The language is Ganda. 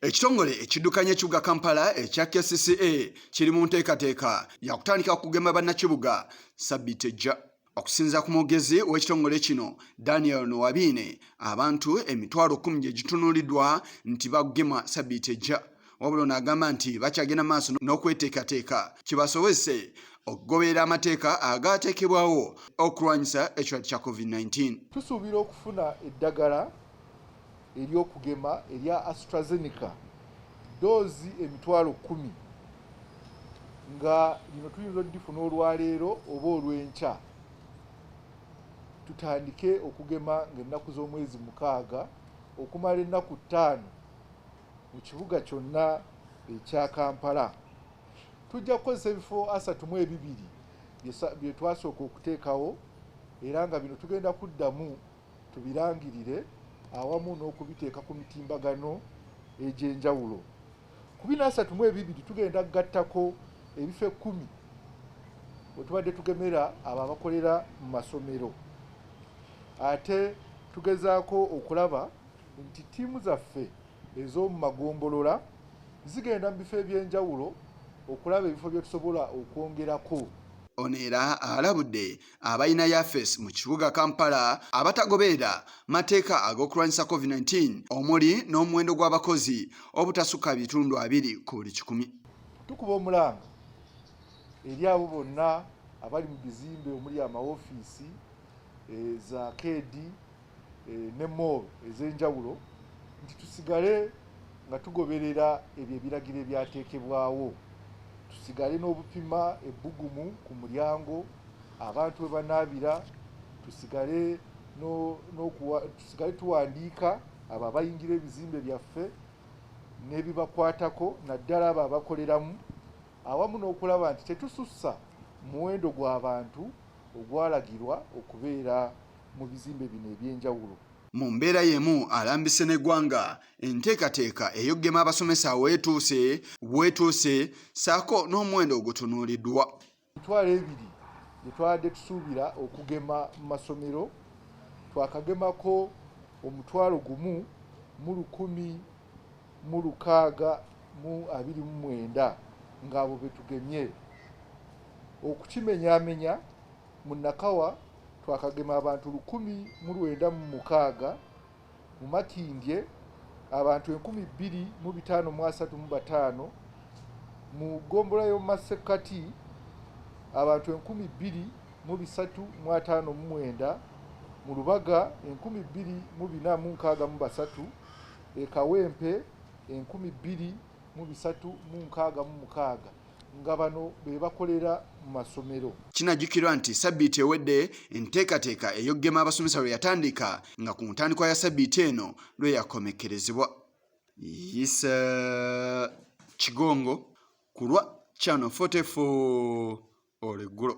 Ekitongole ekiddukanya ekibuga Kampala ekya Kcca kiri mu nteekateeka yakutandika okugema bannakibuga Sabiiti Eggya. Okusinza ku mwogezi w'ekitongole kino Daniel Nowabine, abantu emitwalo 10 gye gitunuuliddwa nti bagema Sabiiti Eggya. Wabula n'agamba nti bakyagenda maaso n'okweteekateeka kibasobozese okugoberera amateeka agaateekebwawo okulwanyisa ekirwadde kya COVID-19. Tusuubira okufuna eddagala ery'okugema erya AstraZeneca doozi emitwalo 10 nga lino tuyinza oddifuna olwaleero oba olw'enkya. Tutandike okugema ng'ennaku z'omwezi 6 okumala ennaku 5 mu kibuga kyonna ekya Kampala. Tujja kukozesa ebifo 32 bye twasooka okuteekawo era nga bino tugenda kuddamu tubirangirire awamu n'okubiteeka ku mitimbagano egy'enjawulo. Ku bino 32 tugenda kugattako ebifo 10 we tubadde tugemera abo abakolera mu masomero. Ate tugezaako okulaba nti ttiimu zaffe ez'omu magombolola zigenda mu bifo eby'enjawulo okulaba ebifo bye tusobola okwongerako. Ono era alabudde abalina yafeesi mu kibuga Kampala abatagoberera mateeka ag'okulwanyisa COVID-19 omuli n'omuwendo gw'abakozi obutasukka bitundu 2 ku buli 100. Tukuba omulanga eri abo bonna abali mu bizimbe omuli amawofiisi za keedi ne mall ez'enjawulo nti tusigale nga tugoberera ebyo ebiragiro ebyateekebwawo. Tusigale n'obupima ebbugumu ku mulyango abantu we banaabira, tusigale tuwandiika abo abayingira ebizimbe byaffe n'ebibakwatako naddala abo abakoleramu, awamu n'okulaba nti tetusussa muwendo gw'abantu ogwalagirwa okubeera mu bizimbe bino eby'enjawulo. Mu mbeera y'emu alambise n'eggwanga enteekateeka ey'okugema abasomesa weetuuse saako n'omuwendo ogutunuuliddwa. Emitwalo 2 gye twadde tusuubira okugema mu masomero twakagemako omutwalo 1,629 ng'abo be tugemye. Okukimenyaamenya mu Nakawa twakagema abantu 1,906, mu Makindye abantu 2,535, mu Gombola y'omu Masekkati abantu 2,359, mu Lubaga 2,463, e Kawempe 2,366 nga bano be bakolera mu masomero. Kinajjukirwa nti Sabiiti ewedde enteekateeka ey'okugema abasomesa lwe yatandika nga ku ntandikwa ya Sabiiti eno lwe yakomekkerezebwa. Kigongo ku lwa Channel 44 olweggulo.